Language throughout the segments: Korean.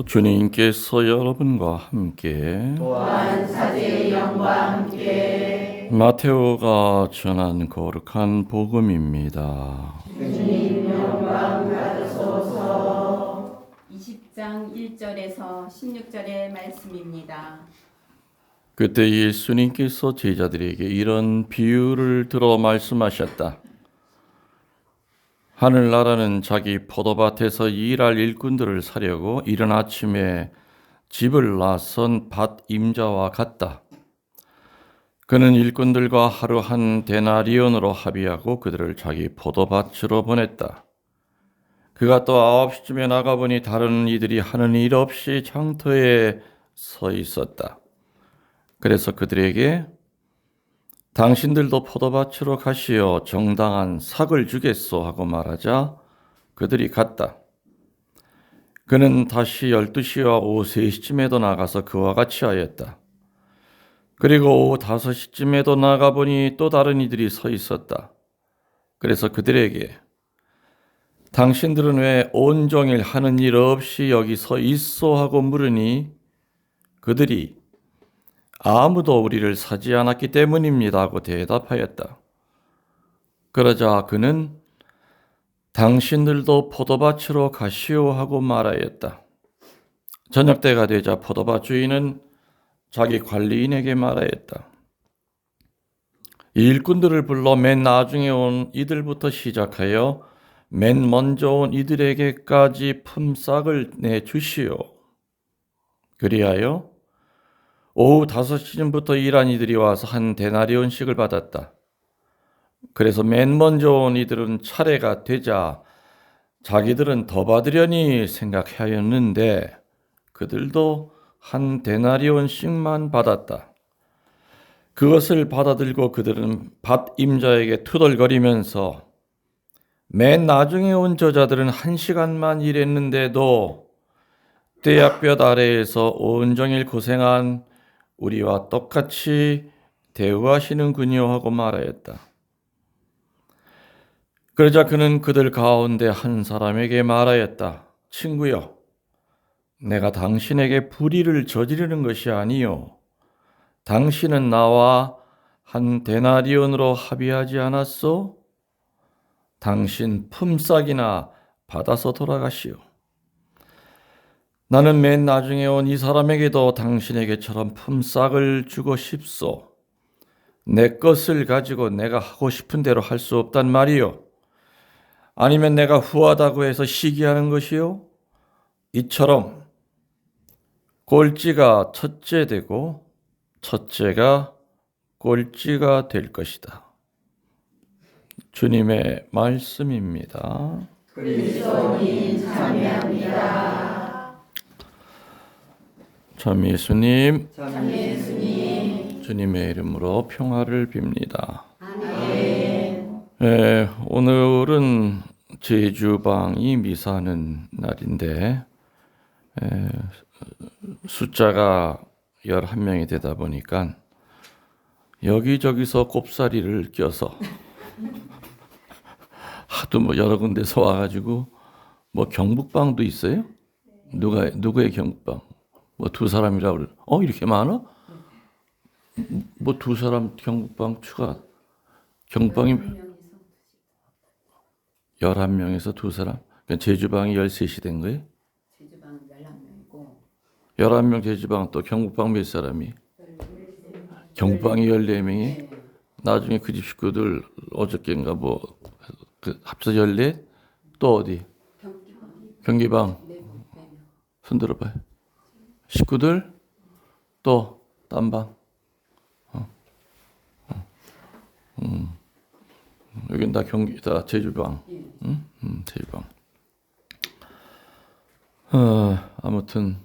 주님께서 여러분과 함께 또한 사제의 영과 함께 마테오가 전한 거룩한 복음입니다. 주님 영광 받으소서. 20장 1절에서 16절의 말씀입니다. 그때 예수님께서 제자들에게 이런 비유를 들어 말씀하셨다. 하늘나라는 자기 포도밭에서 일할 일꾼들을 사려고 이른 아침에 집을 나선 밭 임자와 같다. 그는 일꾼들과 하루 한 데나리온으로 합의하고 그들을 자기 포도밭으로 보냈다. 그가 또 9시쯤에 나가보니 다른 이들이 하는 일 없이 장터에 서 있었다. 그래서 그들에게 당신들도 포도밭으로 가시어 정당한 삭을 주겠소 하고 말하자 그들이 갔다. 그는 다시 12시와 오후 3시쯤에도 나가서 그와 같이 하였다. 그리고 오후 5시쯤에도 나가보니 또 다른 이들이 서 있었다. 그래서 그들에게 당신들은 왜 온종일 하는 일 없이 여기 서 있소 하고 물으니 그들이 아무도 우리를 사지 않았기 때문입니다 하고 대답하였다. 그러자 그는 당신들도 포도밭으로 가시오 하고 말하였다. 저녁 때가 되자 포도밭 주인은 자기 관리인에게 말하였다. 이 일꾼들을 불러 맨 나중에 온 이들부터 시작하여 맨 먼저 온 이들에게까지 품삯을 내주시오. 그리하여 오후 5시쯤부터 일한 이들이 와서 한 데나리온씩을 받았다. 그래서 맨 먼저 온 이들은 차례가 되자 자기들은 더 받으려니 생각하였는데 그들도 한 데나리온씩만 받았다. 그것을 받아들고 그들은 밭 임자에게 투덜거리면서 맨 나중에 온 저자들은 1시간만 일했는데도 떼약볕 아래에서 온종일 고생한 우리와 똑같이 대우하시는군요 하고 말하였다. 그러자 그는 그들 가운데 한 사람에게 말하였다. 친구여, 내가 당신에게 불의를 저지르는 것이 아니요. 당신은 나와 한 데나리온으로 합의하지 않았소? 당신 품삯이나 받아서 돌아가시오. 나는 맨 나중에 온 이 사람에게도 당신에게처럼 품삯을 주고 싶소. 내 것을 가지고 내가 하고 싶은 대로 할 수 없단 말이요. 아니면 내가 후하다고 해서 시기하는 것이요. 이처럼 꼴찌가 첫째 되고 첫째가 꼴찌가 될 것이다. 주님의 말씀입니다. 그리스도님 참여합니다. 참 예수님, 예수님. 주님의 이름으로 평화를 빕니다. 아멘. 오늘은 제주방이 미사하는 날인데 숫자가 11명이 되다 보니까 여기저기서 꼽사리를 껴서 하도 뭐 여러 군데서 와가지고 뭐 경북방도 있어요? 누구의 경북방? 뭐 2사람이라고 그래. 이렇게 많아? 뭐 2사람 경북방 추가. 경북방이 11명에서 2사람? 그러니까 제주방이 13이 된 거예요? 제주방은 11명이고 11명 제주방 또 경북방 몇 사람이? 경북방이 14명이? 나중에 그 집 식구들 어저께인가 합쳐서 14? 또 어디? 경기방. 손 들어봐요. 식구들 또 딴 방. 여긴 다 다 제주방. 제주방. 아무튼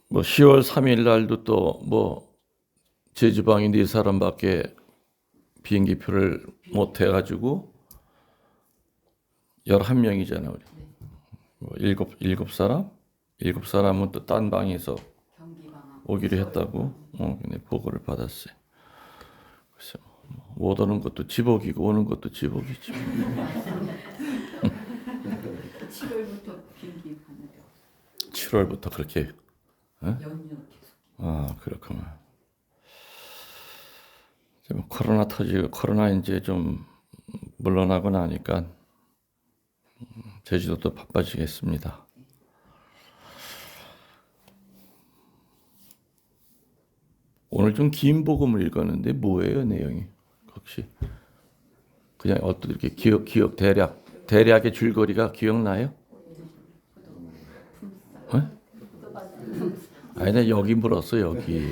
뭐 10월 3일 날도 또 제주방이 4사람밖에 비행기표를 못 해가지고 11명이잖아 우리. 7사람? 7사람은 또 딴 방에서 오기로 했다고 근데 보고를 받았어요. 그래서 못 오는 것도 지복이고 오는 것도 지복이지. 7월부터 비행기 가는데 7월부터 그렇게. 연휴 계속. 그렇구나. 지금 코로나 터지고 코로나 이제 좀 물러나고 나니까 제주도도 바빠지겠습니다. 오늘 좀 긴 복음을 읽었는데 뭐예요 내용이? 혹시 그냥 어떤 이렇게 기억 대략의 줄거리가 기억나요? 아니 나 여기 물었어 여기.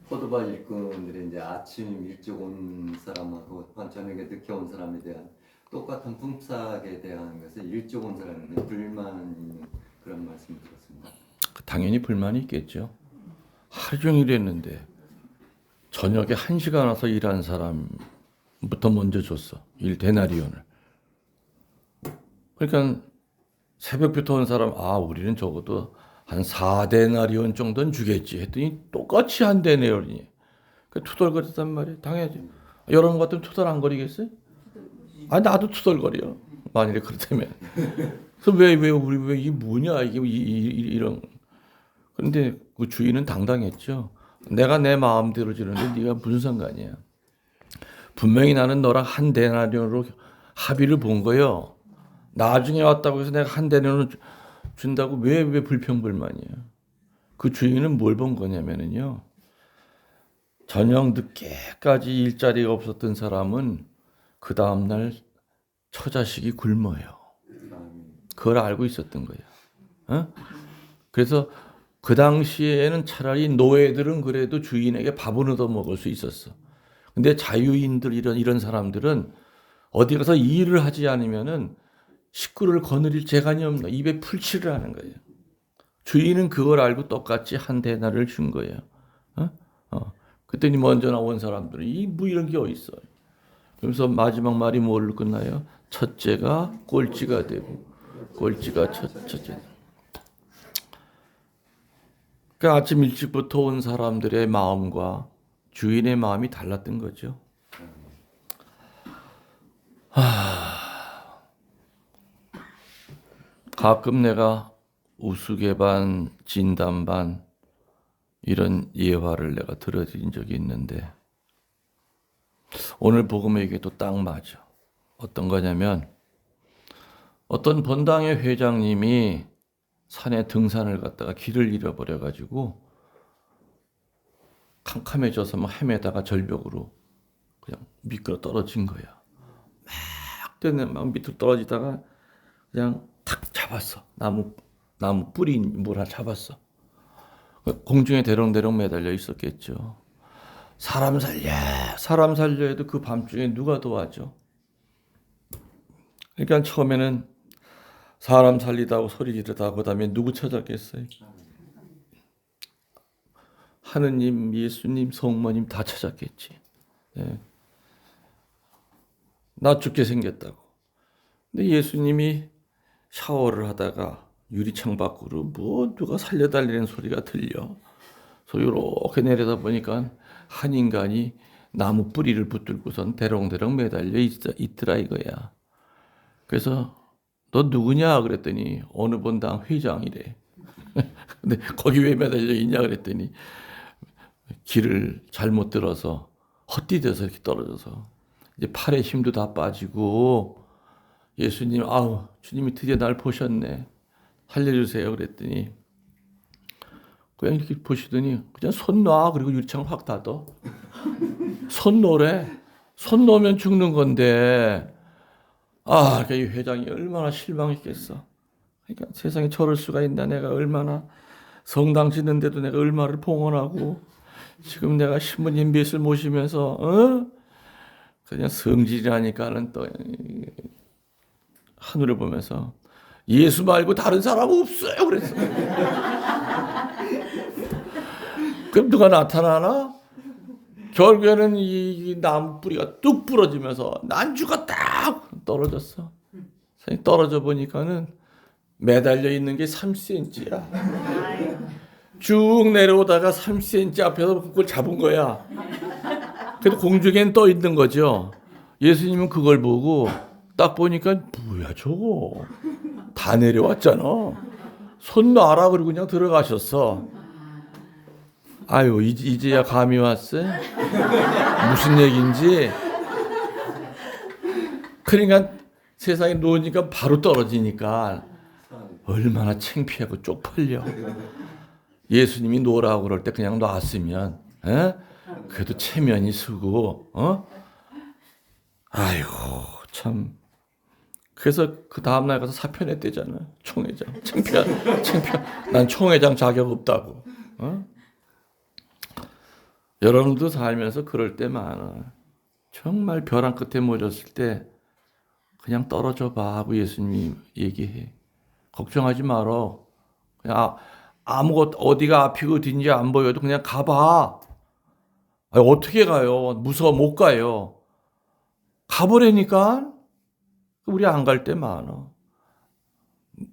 포도밭 일꾼들이 이제 아침 일찍 온 사람하고 저녁에 늦게 온 사람에 대한 똑같은 품삯에 대한 것을 일찍 온 사람에게 불만 있는 그런 말씀을 들었습니다. 당연히 불만이 있겠죠. 하루 종일 했는데 저녁에 1시간 와서 일한 사람부터 먼저 줬어. 일 데나리온을. 그러니까 새벽부터 온 사람 우리는 적어도 한 4데나리온 정도는 주겠지 했더니 똑같이 한 데나리온이. 투덜거렸단 말이에요. 당연하지. 여러분 같으면 투덜 안 거리겠어요? 나도 투덜거려. 만일에 그렇다면. 그래서 왜 이게 뭐냐 이게 이런. 그런데 그 주인은 당당했죠. 내가 내 마음대로 주는데 네가 무슨 상관이야. 분명히 나는 너랑 한 데나리온으로 합의를 본 거요. 나중에 왔다고 해서 내가 한 데나리온을 준다고 왜 불평불만이야. 그 주인은 뭘 본 거냐면요. 저녁 늦게까지 일자리가 없었던 사람은 그 다음날 처자식이 굶어요. 그걸 알고 있었던 거야. 그래서 그 당시에는 차라리 노예들은 그래도 주인에게 밥을 얻어 먹을 수 있었어. 근데 자유인들 이런 사람들은 어디 가서 일을 하지 않으면은 식구를 거느릴 재간이 없나. 입에 풀칠을 하는 거예요. 주인은 그걸 알고 똑같이 한 데나를 준 거예요. 그랬더니 먼저 나온 사람들은 이런 게 어딨어. 그래서 마지막 말이 뭘로 끝나요? 첫째가 꼴찌가 되고 꼴찌가 첫째. 그러니까 아침 일찍부터 온 사람들의 마음과 주인의 마음이 달랐던 거죠. 가끔 내가 우스개반, 진담반 이런 예화를 내가 들어드린 적이 있는데 오늘 복음에 이게 또 딱 맞아. 어떤 거냐면 어떤 본당의 회장님이 산에 등산을 갔다가 길을 잃어버려가지고 캄캄해져서 막 헤매다가 절벽으로 그냥 미끄러 떨어진 거야. 막 밑으로 떨어지다가 그냥 탁 잡았어. 나무 뿌리 뭘 하나 잡았어. 공중에 대롱대롱 매달려 있었겠죠. 사람 살려 해도 그 밤중에 누가 도와줘? 그러니까 처음에는 사람 살리다고 소리 지르다 그다음에 누구 찾았겠어요? 하느님, 예수님, 성모님 다 찾았겠지. 나 죽게 생겼다고. 근데 예수님이 샤워를 하다가 유리창 밖으로 누가 살려달라는 소리가 들려. 그래서 이렇게 내려다보니까 한 인간이 나무 뿌리를 붙들고선 대롱대롱 매달려 있더라 이거야. 그래서 너 누구냐 그랬더니 어느 본당 회장이래. 근데 거기 왜 매달려 있냐 그랬더니 길을 잘못 들어서 헛디뎌서 이렇게 떨어져서 이제 팔에 힘도 다 빠지고 예수님 주님이 드디어 날 보셨네. 살려주세요 그랬더니 그냥 이렇게 보시더니 그냥 손 놔 그리고 유리창 확 닫아. 손 놓으래. 손 놓으면 죽는 건데 그러니까 이 회장이 얼마나 실망했겠어. 그러니까 세상에 저럴 수가 있나. 내가 얼마나 성당 짓는데도 내가 얼마를 봉헌하고 지금 내가 신부님 몇 을 모시면서 그냥 성질이라니까는 또 하늘을 보면서 예수 말고 다른 사람 없어요 그랬어. 그럼 누가 나타나나? 결국에는 이 나무 뿌리가 뚝 부러지면서 난 죽었다 떨어졌어. 떨어져 보니까는 매달려 있는 게 3cm야. 쭉 내려오다가 3cm 앞에서 그걸 잡은 거야. 그래도 공중엔 떠 있는 거죠. 예수님은 그걸 보고 딱 보니까 뭐야 저거 다 내려왔잖아. 손 놔라 그러고 그냥 들어가셨어. 아유, 이제야 감이 왔어? 무슨 얘기인지. 그러니까 세상에 놓으니까 바로 떨어지니까 얼마나 창피하고 쪽팔려. 예수님이 놓으라고 그럴 때 그냥 놨으면, 에? 그래도 체면이 쓰고, 아이고, 참. 그래서 그 다음날 가서 사표 냈대잖아. 총회장. 창피한. 난 총회장 자격 없다고. 여러분도 살면서 그럴 때 많아. 정말 벼랑 끝에 모였을 때 그냥 떨어져 봐 하고 예수님이 얘기해. 걱정하지 말어. 그냥 아무것 어디가 앞이고 뒤인지 안 보여도 그냥 가봐. 아니, 어떻게 가요? 무서워 못 가요. 가보라니까. 우리 안 갈 때 많아.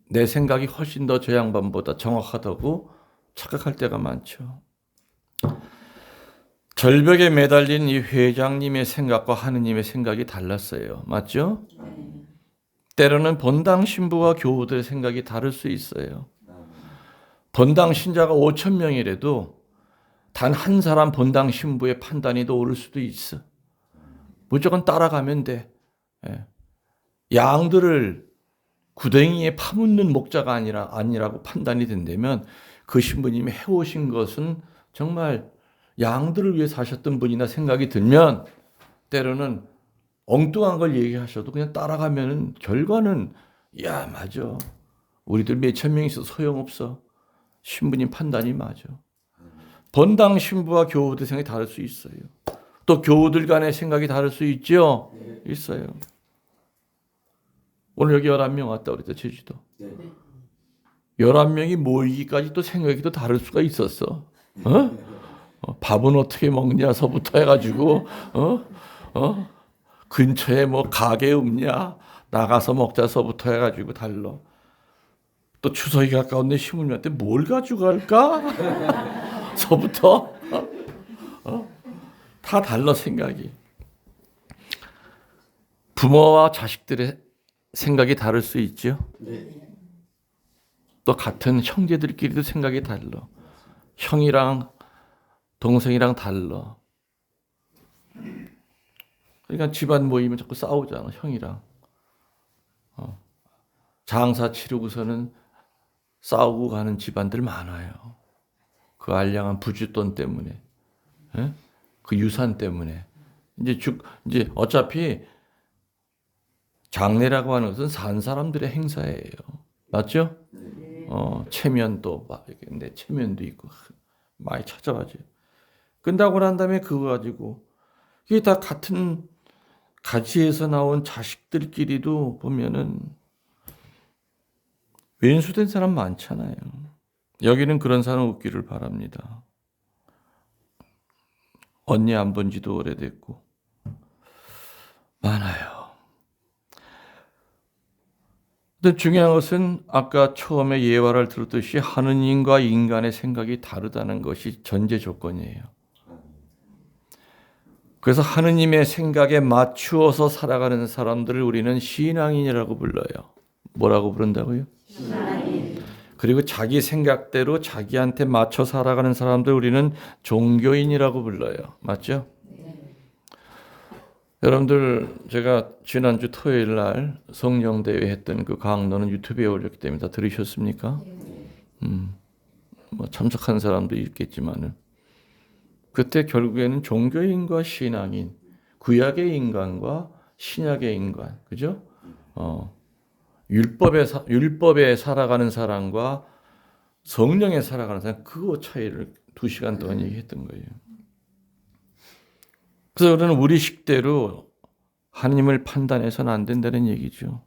내 생각이 훨씬 더 저 양반보다 정확하다고 착각할 때가 많죠. 절벽에 매달린 이 회장님의 생각과 하느님의 생각이 달랐어요. 맞죠? 때로는 본당 신부와 교우들의 생각이 다를 수 있어요. 본당 신자가 5천 명이라도 단 한 사람 본당 신부의 판단이 더 오를 수도 있어. 무조건 따라가면 돼. 양들을 구덩이에 파묻는 목자가 아니라고 판단이 된다면 그 신부님이 해오신 것은 정말 양들을 위해 사셨던 분이나 생각이 들면 때로는 엉뚱한 걸 얘기하셔도 그냥 따라가면 결과는 야 맞아. 우리들 몇천 명 있어도 소용없어. 신부님 판단이 맞아. 본당 신부와 교우들 생각이 다를 수 있어요. 또 교우들 간의 생각이 다를 수 있죠. 있어요. 오늘 여기 11명 왔다 그랬죠. 제주도. 11명이 모이기까지 또 생각이 또 다를 수가 있었어. 밥은 어떻게 먹냐서부터 해가지고 근처에 뭐 가게 없냐 나가서 먹자서부터 해가지고 달러. 또 추석이 가까운데 시부님한테 뭘 가져갈까? 서부터 다 달라 생각이. 부모와 자식들의 생각이 다를 수 있죠. 또 같은 형제들끼리도 생각이 달라. 형이랑 동생이랑 달라. 그러니까 집안 모이면 자꾸 싸우잖아. 형이랑. 장사 치르고서는 싸우고 가는 집안들 많아요. 그 알량한 부잣돈 때문에. 그 유산 때문에. 이제 어차피 장례라고 하는 것은 산 사람들의 행사예요. 맞죠? 체면도 내 체면도 있고 많이 찾아가죠. 끝나고 난 다음에 그거 가지고 이게 다 같은 가지에서 나온 자식들끼리도 보면은 왼수된 사람 많잖아요. 여기는 그런 사람 없기를 바랍니다. 언니 안 본 지도 오래됐고 많아요. 근데 중요한 것은 아까 처음에 예화를 들었듯이 하느님과 인간의 생각이 다르다는 것이 전제 조건이에요. 그래서 하느님의 생각에 맞추어서 살아가는 사람들을 우리는 신앙인이라고 불러요. 뭐라고 부른다고요? 신앙인. 그리고 자기 생각대로 자기한테 맞춰 살아가는 사람들 우리는 종교인이라고 불러요. 맞죠? 여러분들 제가 지난주 토요일 날 성령대회 했던 그 강론은 유튜브에 올렸기 때문에 다 들으셨습니까? 뭐 참석한 사람도 있겠지만은 그때 결국에는 종교인과 신앙인, 구약의 인간과 신약의 인간, 그죠? 율법에 살아가는 사람과 성령에 살아가는 사람, 그 차이를 2시간 동안 얘기했던 거예요. 그래서 우리는 우리 식대로 하나님을 판단해서는 안 된다는 얘기죠.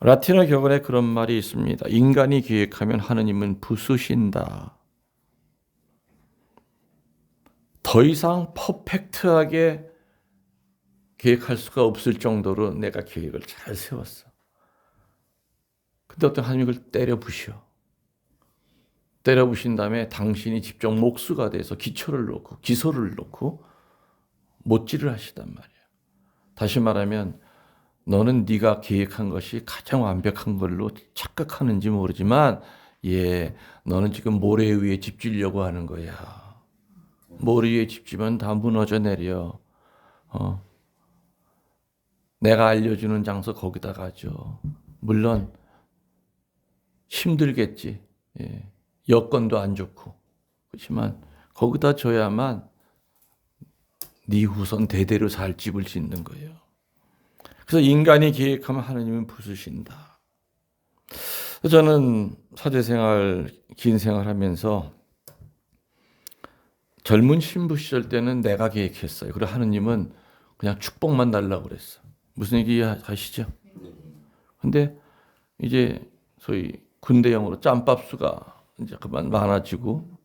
라틴어 격언에 그런 말이 있습니다. 인간이 계획하면 하나님은 부수신다. 더 이상 퍼펙트하게 계획할 수가 없을 정도로 내가 계획을 잘 세웠어. 근데 어떤 하나님이 그걸 때려 부셔. 때려 부신 다음에 당신이 직접 목수가 돼서 기초를 놓고 기소를 놓고 못질을 하시단 말이에요. 다시 말하면 너는 네가 계획한 것이 가장 완벽한 걸로 착각하는지 모르지만 너는 지금 모래 위에 집 지려고 하는 거야. 모래 위에 집 지면 다 무너져 내려. 내가 알려주는 장소 거기다 가죠. 물론 힘들겠지. 여건도 안 좋고. 그렇지만 거기다 줘야만 네 후손 대대로 살 집을 짓는 거예요. 그래서 인간이 계획하면 하나님은 부수신다. 저는 사제생활, 긴 생활하면서 젊은 신부 시절 때는 내가 계획했어요. 그리고 하나님은 그냥 축복만 달라고 그랬어. 무슨 얘기 아시죠? 근데 이제 소위 군대용으로 짬밥수가 이제 그만 많아지고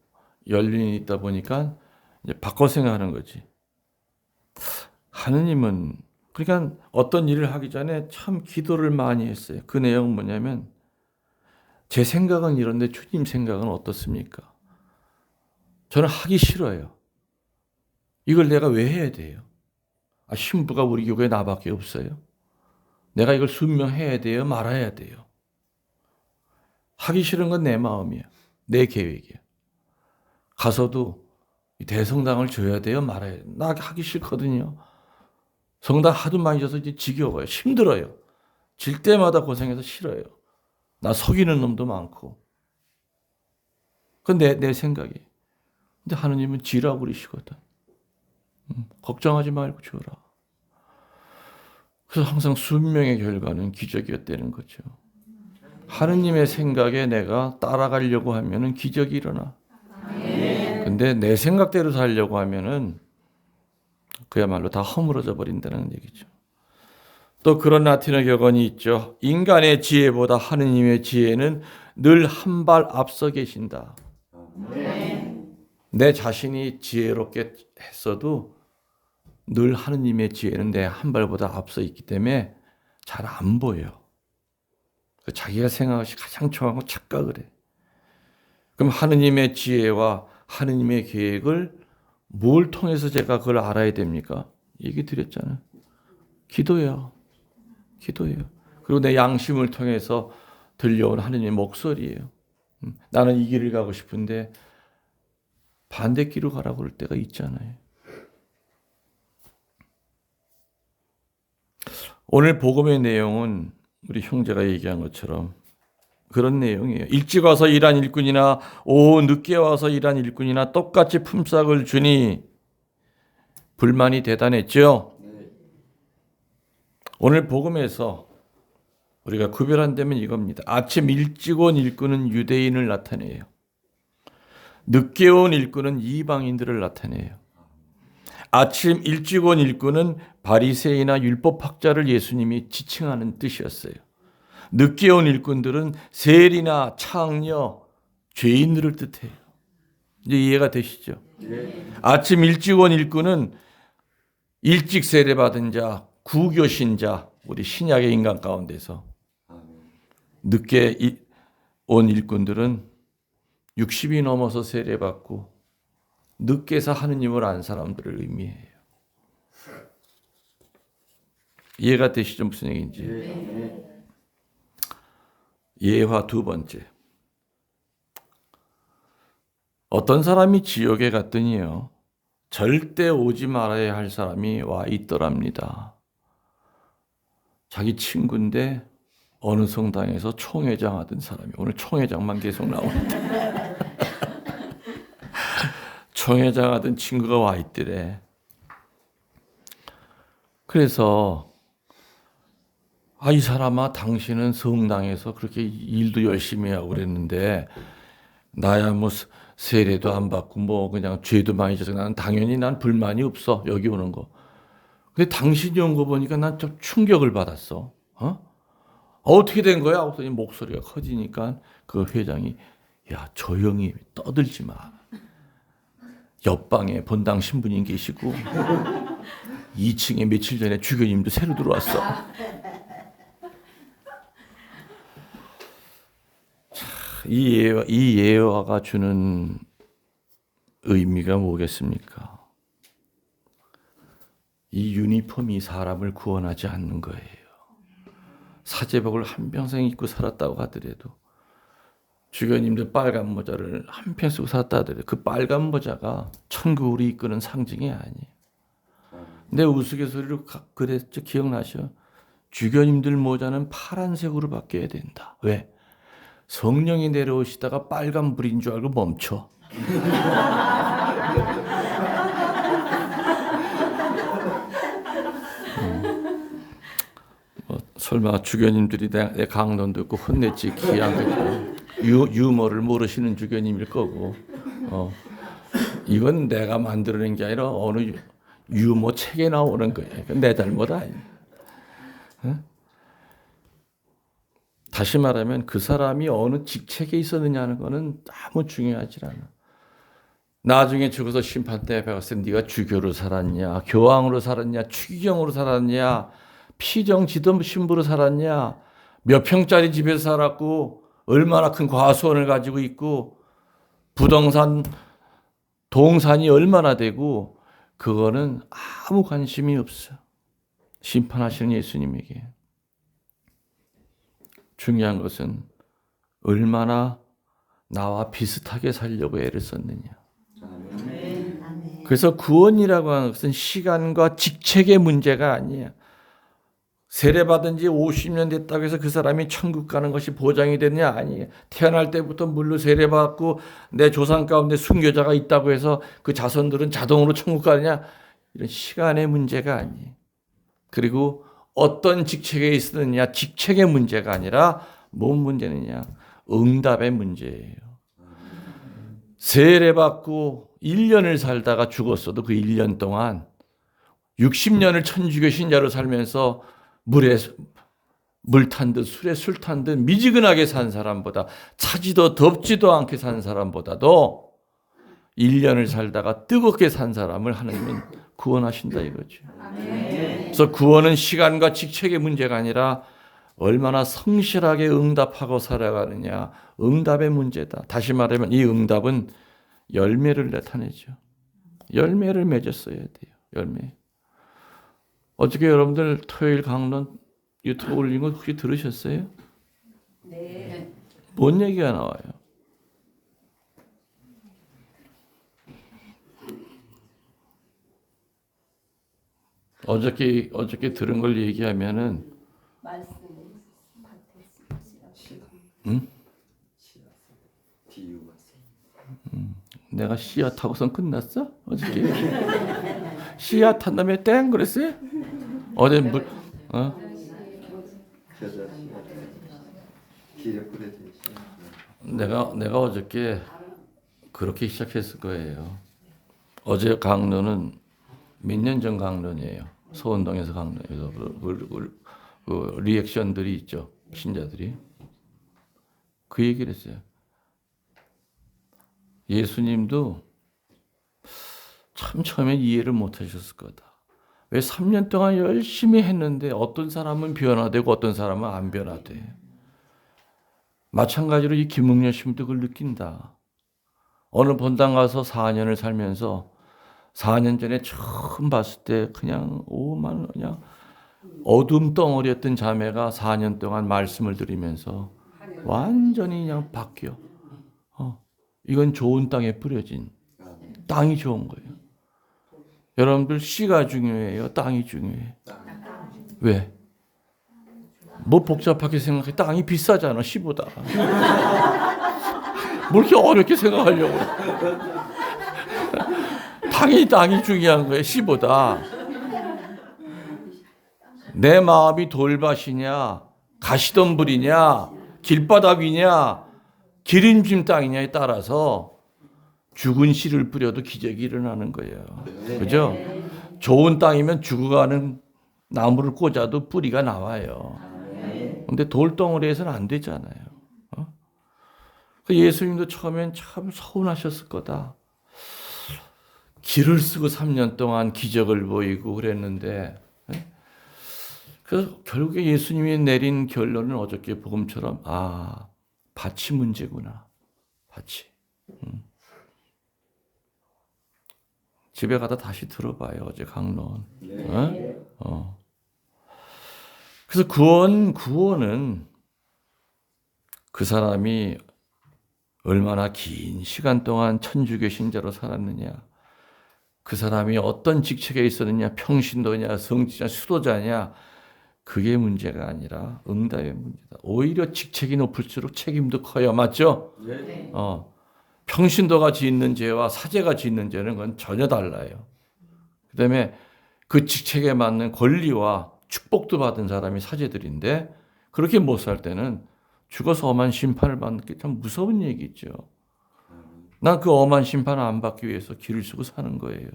연륜이 있다 보니까 이제 바꿔 생각하는 거지. 하느님은 그러니까 어떤 일을 하기 전에 참 기도를 많이 했어요. 그 내용은 뭐냐면 제 생각은 이런데 주님 생각은 어떻습니까? 저는 하기 싫어요. 이걸 내가 왜 해야 돼요? 신부가 우리 교회에 나밖에 없어요. 내가 이걸 순명해야 돼요? 말아야 돼요? 하기 싫은 건 내 마음이에요. 내 계획이에요. 가서도 대성당을 줘야 돼요? 말아야 돼요? 나 하기 싫거든요. 성당 하도 많이 져서 이제 지겨워요. 힘들어요. 질 때마다 고생해서 싫어요. 나 속이는 놈도 많고. 그건 내 생각이에요. 근데 하느님은 지라고 그러시거든. 걱정하지 말고 줘라. 그래서 항상 순명의 결과는 기적이었다는 거죠. 하느님의 생각에 내가 따라가려고 하면은 기적이 일어나. 근데 내 생각대로 살려고 하면은 그야말로 다 허물어져 버린다는 얘기죠. 또 그런 라틴어 격언이 있죠. 인간의 지혜보다 하느님의 지혜는 늘 한 발 앞서 계신다. 내 자신이 지혜롭게 했어도 늘 하느님의 지혜는 내 한 발보다 앞서 있기 때문에 잘 안 보여. 자기가 생각한 것이 가장 좋아하고 착각을 해. 그럼 하느님의 지혜와 하느님의 계획을 뭘 통해서 제가 그걸 알아야 됩니까? 얘기 드렸잖아요. 기도예요. 그리고 내 양심을 통해서 들려온 하느님의 목소리예요. 나는 이 길을 가고 싶은데 반대길로 가라고 그럴 때가 있잖아요. 오늘 복음의 내용은 우리 형제가 얘기한 것처럼 그런 내용이에요. 일찍 와서 일한 일꾼이나 오후 늦게 와서 일한 일꾼이나 똑같이 품삯을 주니 불만이 대단했죠. 오늘 복음에서 우리가 구별한다면 이겁니다. 아침 일찍 온 일꾼은 유대인을 나타내요. 늦게 온 일꾼은 이방인들을 나타내요. 아침 일찍 온 일꾼은 바리새인이나 율법학자를 예수님이 지칭하는 뜻이었어요. 늦게 온 일꾼들은 세리나 창녀, 죄인들을 뜻해요. 이제 이해가 되시죠? 아침 일찍 온 일꾼은 일찍 세례받은 자, 구교신자, 우리 신약의 인간 가운데서 늦게 온 일꾼들은 60이 넘어서 세례받고 늦게서 하느님을 안 사람들을 의미해요. 이해가 되시죠? 무슨 얘기인지. 예화 두 번째. 어떤 사람이 지옥에 갔더니요, 절대 오지 말아야 할 사람이 와 있더랍니다. 자기 친구인데 어느 성당에서 총회장 하던 사람이, 오늘 총회장만 계속 나오는데 총회장 하던 친구가 와 있더래. 그래서 이 사람아, 당신은 성당에서 그렇게 일도 열심히 하고 그랬는데 나야 뭐 세례도 안 받고 뭐 그냥 죄도 많이 져서 나는 당연히 난 불만이 없어, 여기 오는 거. 근데 당신이 온 거 보니까 난 좀 충격을 받았어. 어떻게 된 거야? 하고서 목소리가 커지니까 그 회장이, 야, 조용히 떠들지 마. 옆방에 본당 신부님 계시고 2층에 며칠 전에 주교님도 새로 들어왔어. 이 예화가 주는 의미가 뭐겠습니까? 이 유니폼이 사람을 구원하지 않는 거예요. 사제복을 한평생 입고 살았다고 하더라도 주교님들 빨간 모자를 한평 쓰고 살았다 하더라도 그 빨간 모자가 천국으로 이끄는 상징이 아니에요. 내 우스갯소리로 그랬죠. 기억나셔? 주교님들 모자는 파란색으로 바뀌어야 된다. 왜? 성령이 내려오시다가 빨간 불인 줄 알고 멈춰. 설마 주교님들이 내 강론 듣고 혼냈지 기양 유머를 모르시는 주교님일 거고 이건 내가 만들어낸 게 아니라 어느 유머 책에 나오는 거예요. 내 잘못 아니에요. 다시 말하면 그 사람이 어느 직책에 있었느냐는 거는 아무 중요하지 않아. 나중에 죽어서 심판대에 갔을 때 네가 주교로 살았냐, 교황으로 살았냐, 추기경으로 살았냐, 피정지도 신부로 살았냐, 몇 평짜리 집에서 살았고 얼마나 큰 과수원을 가지고 있고 부동산 동산이 얼마나 되고 그거는 아무 관심이 없어. 심판하시는 예수님에게. 중요한 것은 얼마나 나와 비슷하게 살려고 애를 썼느냐. 그래서 구원이라고 하는 것은 시간과 직책의 문제가 아니야. 세례받은 지 50년 됐다고 해서 그 사람이 천국 가는 것이 보장이 되느냐? 아니에요. 태어날 때부터 물로 세례받고 내 조상 가운데 순교자가 있다고 해서 그 자손들은 자동으로 천국 가느냐? 이런 시간의 문제가 아니에요. 그리고 어떤 직책에 있었느냐? 직책의 문제가 아니라 뭔 문제느냐? 응답의 문제예요. 세례받고 1년을 살다가 죽었어도 그 1년 동안 60년을 천주교 신자로 살면서 물에 물 탄 듯 술에 술 탄 듯 미지근하게 산 사람보다 차지도 덥지도 않게 산 사람보다도 1년을 살다가 뜨겁게 산 사람을 하나님은 구원하신다 이거죠. 그래서 구원은 시간과 직책의 문제가 아니라 얼마나 성실하게 응답하고 살아가느냐, 응답의 문제다. 다시 말하면 이 응답은 열매를 나타내죠. 열매를 맺었어야 돼요. 열매. 어저께 여러분들 토요일 강론 유튜브 올린 거 혹시 들으셨어요? 네. 뭔 얘기가 나와요? 어저께 들은 걸 얘기하면은 응? 비유 내가 씨앗 타고선 끝났어? 어저께 씨앗 탄 다음에 땡 그랬어요? 어제 물 내가 어저께 그렇게 시작했을 거예요. 어제 강론은 몇 년 전 강론이에요. 소원동에서 강론에서 그 리액션들이 있죠. 신자들이 그 얘기를 했어요. 예수님도 참 처음에 이해를 못 하셨을 거다. 왜 3년 동안 열심히 했는데 어떤 사람은 변화되고 어떤 사람은 안 변화돼. 마찬가지로 이 김웅년 신부도 그걸 느낀다. 어느 본당 가서 4년을 살면서 4년 전에 처음 봤을 때 그냥 그냥 어둠 덩어리였던 자매가 4년 동안 말씀을 들으면서 완전히 그냥 바뀌어. 이건 좋은 땅에 뿌려진 땅이 좋은 거예요. 여러분들 씨가 중요해요? 땅이 중요해요? 왜? 뭐 복잡하게 생각해? 땅이 비싸잖아, 씨보다. 뭘 이렇게 어렵게 생각하려고. 땅이 중요한 거예요, 씨보다. 내 마음이 돌밭이냐, 가시덤불이냐, 길바닥 위냐, 기름진 땅이냐에 따라서 죽은 씨를 뿌려도 기적이 일어나는 거예요. 그죠? 좋은 땅이면 죽어가는 나무를 꽂아도 뿌리가 나와요. 근데 돌덩어리에서는 안 되잖아요. 예수님도 처음엔 참 서운하셨을 거다. 길을 쓰고 3년 동안 기적을 보이고 그랬는데, 그래서 결국에 예수님이 내린 결론은 어저께 복음처럼 밭이 문제구나. 밭이. 집에 가다 다시 들어봐요. 어제 강론. 그래서 구원은 그 사람이 얼마나 긴 시간 동안 천주교 신자로 살았느냐, 그 사람이 어떤 직책에 있었느냐, 평신도냐, 성지냐, 수도자냐, 그게 문제가 아니라 응답의 문제다. 오히려 직책이 높을수록 책임도 커요. 맞죠? 네. 평신도가 짓는 죄와 사제가 짓는 죄는 건 전혀 달라요. 그다음에 그 직책에 맞는 권리와 축복도 받은 사람이 사제들인데 그렇게 못 살 때는 죽어서 엄한 심판을 받는 게 참 무서운 얘기죠. 난 그 엄한 심판을 안 받기 위해서 길을 쓰고 사는 거예요.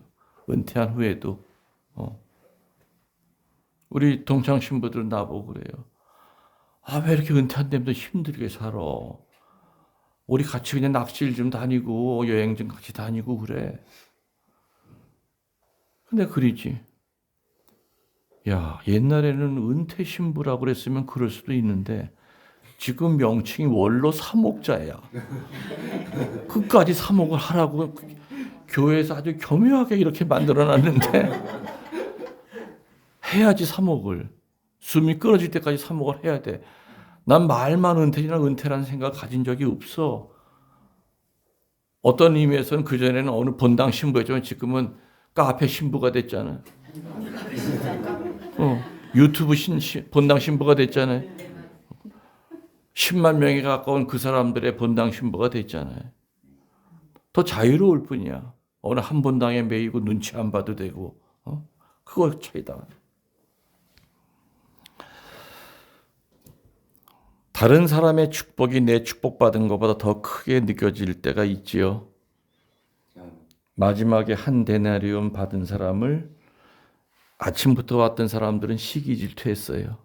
은퇴한 후에도. 우리 동창 신부들은 나보고 그래요. 아, 왜 이렇게 은퇴한 데도 힘들게 살아? 우리 같이 그냥 낚시를 좀 다니고 여행 좀 같이 다니고 그래. 근데 그러지. 야, 옛날에는 은퇴 신부라고 그랬으면 그럴 수도 있는데 지금 명칭이 원로 사목자야. 끝까지 사목을 하라고 교회에서 아주 교묘하게 이렇게 만들어놨는데 해야지 사목을. 숨이 끊어질 때까지 사목을 해야 돼. 난 말만 은퇴라는 생각 가진 적이 없어. 어떤 의미에서는 그전에는 어느 본당 신부였지만 지금은 카페 신부가 됐잖아요. 유튜브 본당 신부가 됐잖아요. 10만 명에 가까운 그 사람들의 본당 신부가 됐잖아요. 더 자유로울 뿐이야. 어느 한 본당에 매이고 눈치 안 봐도 되고. 그거 차이다. 다른 사람의 축복이 내 축복받은 것보다 더 크게 느껴질 때가 있지요. 마지막에 한 데나리온 받은 사람을 아침부터 왔던 사람들은 시기 질투했어요.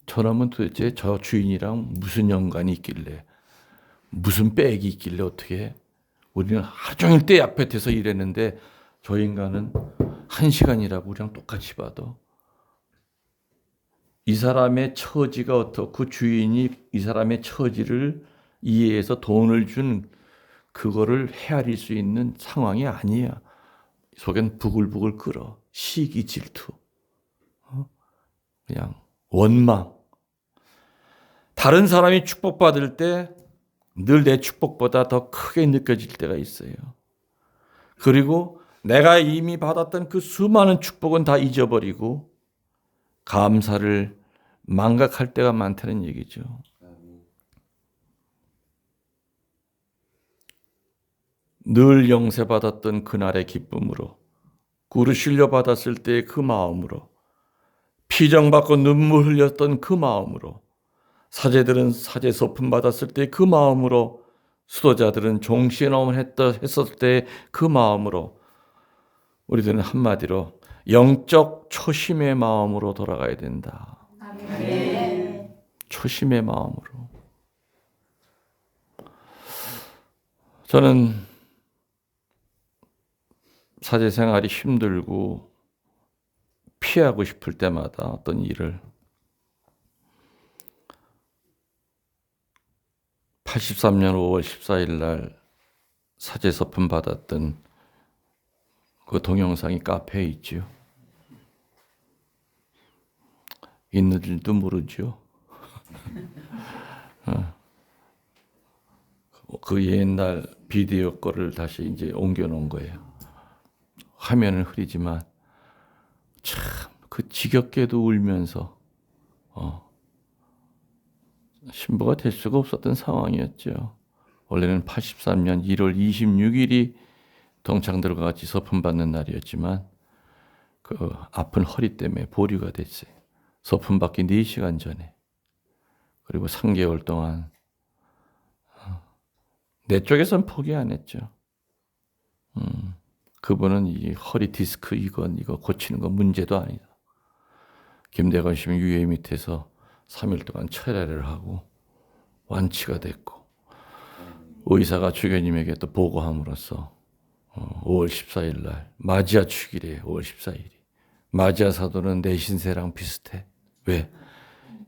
저놈은 도대체 저 주인이랑 무슨 연관이 있길래, 무슨 빽이 있길래 어떻게 우리는 하루 종일 때 앞에서 일했는데 저 인간은 1시간이라고 우리랑 똑같이 봐도 이 사람의 처지가 어떻고 주인이 이 사람의 처지를 이해해서 돈을 준 그거를 헤아릴 수 있는 상황이 아니야. 속엔 부글부글 끓어. 시기 질투. 그냥 원망. 다른 사람이 축복받을 때 늘 내 축복보다 더 크게 느껴질 때가 있어요. 그리고 내가 이미 받았던 그 수많은 축복은 다 잊어버리고 감사를 망각할 때가 많다는 얘기죠. 늘 영세받았던 그날의 기쁨으로, 구르실려 받았을 때의 그 마음으로, 피정받고 눈물 흘렸던 그 마음으로, 사제들은 사제 소품 받았을 때 그 마음으로, 수도자들은 종시nom을 했을 때 그 마음으로, 우리들은 한마디로 영적 초심의 마음으로 돌아가야 된다. 아멘. 초심의 마음으로. 저는 사제 생활이 힘들고 피하고 싶을 때마다 어떤 일을 83년 5월 14일 날 사제 서품 받았던 그 동영상이 카페에 있지요. 있는지도 모르죠. 그 옛날 비디오 거를 다시 이제 옮겨놓은 거예요. 화면은 흐리지만 참 그 지겹게도 울면서 신부가 될 수가 없었던 상황이었죠. 원래는 83년 1월 26일이 동창들과 같이 서품 받는 날이었지만 그 아픈 허리 때문에 보류가 됐어요. 서품 받기 4시간 전에. 그리고 3개월 동안 내 쪽에선 포기 안 했죠. 그분은 이 허리 디스크 이거 고치는 건 문제도 아니다. 김대건 씨는 유해 밑에서 3일 동안 철야를 하고 완치가 됐고 의사가 주교님에게 또 보고함으로써 5월 14일 날 마지아 축일이에요. 5월 14일이. 마지아 사도는 내 신세랑 비슷해. 왜?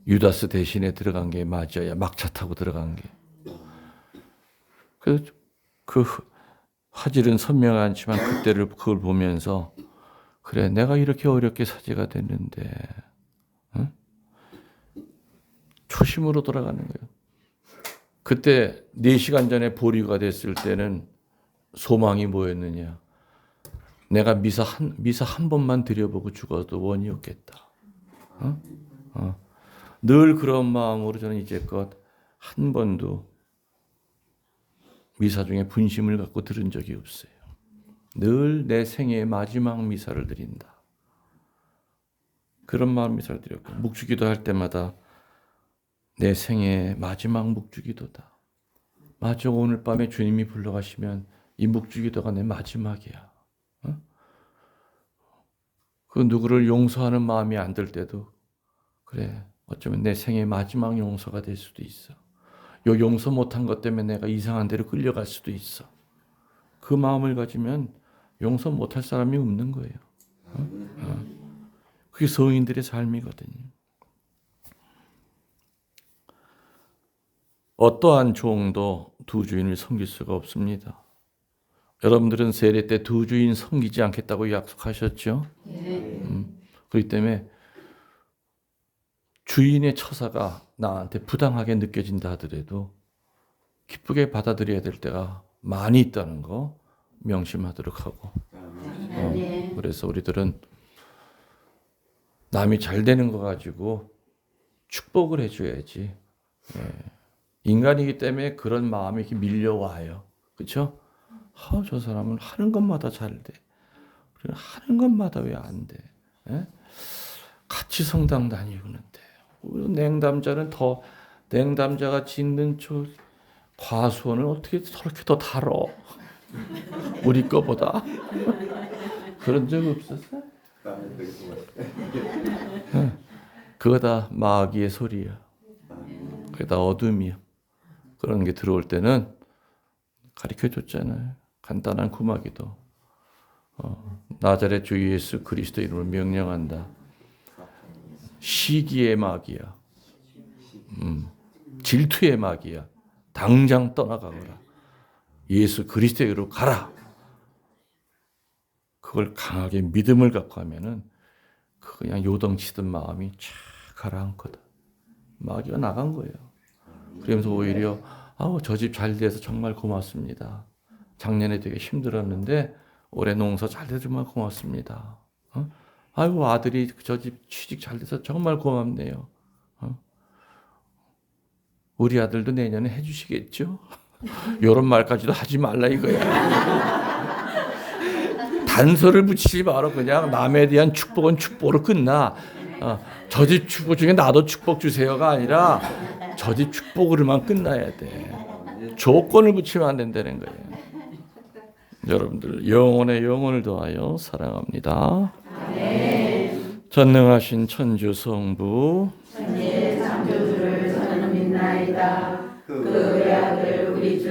유다스 대신에 들어간 게 마지아야. 막차 타고 들어간 게. 그래서 그 화질은 선명하지 않지만 그때를 그걸 보면서 그래 내가 이렇게 어렵게 사제가 됐는데 초심으로 돌아가는 거예요. 그때 4시간 전에 보류가 됐을 때는 소망이 뭐였느냐? 내가 미사 한 번만 드려보고 죽어도 원이 없겠다. 늘 그런 마음으로 저는 이제껏 한 번도 미사 중에 분심을 갖고 들은 적이 없어요. 늘 내 생애의 마지막 미사를 드린다. 그런 마음 미사를 드렸고, 묵주기도 할 때마다 내 생애의 마지막 묵주기도다. 맞아, 오늘 밤에 주님이 불러가시면 이 묵주기도가 내 마지막이야. 그 누구를 용서하는 마음이 안 들 때도 그래, 어쩌면 내 생애의 마지막 용서가 될 수도 있어. 요 용서 못한 것 때문에 내가 이상한 데로 끌려갈 수도 있어. 그 마음을 가지면 용서 못할 사람이 없는 거예요. 그게 성인들의 삶이거든요. 어떠한 종도 두 주인을 섬길 수가 없습니다. 여러분들은 세례 때 두 주인 섬기지 않겠다고 약속하셨죠? 그렇기 때문에 주인의 처사가 나한테 부당하게 느껴진다 하더라도 기쁘게 받아들여야 될 때가 많이 있다는 거 명심하도록 하고, 그래서 우리들은 남이 잘 되는 거 가지고 축복을 해줘야지. 인간이기 때문에 그런 마음이 이렇게 밀려와요. 그렇죠? 저 사람은 하는 것마다 잘 돼. 하는 것마다 왜 안 돼? 같이 성당 다니는데 냉담자가 짓는 저 과수원을 어떻게 저렇게 더 달어? 우리 거보다. 그런 적 없었어? 그거 다 마귀의 소리야. 그게 다 어둠이야. 그런 게 들어올 때는 가르쳐줬잖아요. 간단한 구마기도. 나자렛 주 예수 그리스도 이름으로 명령한다. 시기의 마귀야. 질투의 마귀야. 당장 떠나가거라. 예수 그리스도의 이름으로 가라. 그걸 강하게 믿음을 갖고 하면은 그냥 요동치던 마음이 쫙 가라앉거든. 마귀가 나간 거예요. 그러면서 오히려 저 집 잘 돼서 정말 고맙습니다. 작년에 되게 힘들었는데 올해 농사 잘 돼서 정말 고맙습니다. 아이고 아들이 저 집 취직 잘 돼서 정말 고맙네요. 우리 아들도 내년에 해주시겠죠? 이런 말까지도 하지 말라 이거야. 단서를 붙이지 마라. 그냥 남에 대한 축복은 축복으로 끝나. 저 집 축복 중에 나도 축복 주세요가 아니라 저 집 축복으로만 끝나야 돼. 조건을 붙이면 안 된다는 거예요. 여러분들 영혼의 영혼을 더하여 사랑합니다. 전능하신 천주 성부 천지의 창조주를 저는 믿나이다. 그 외아들 우리 주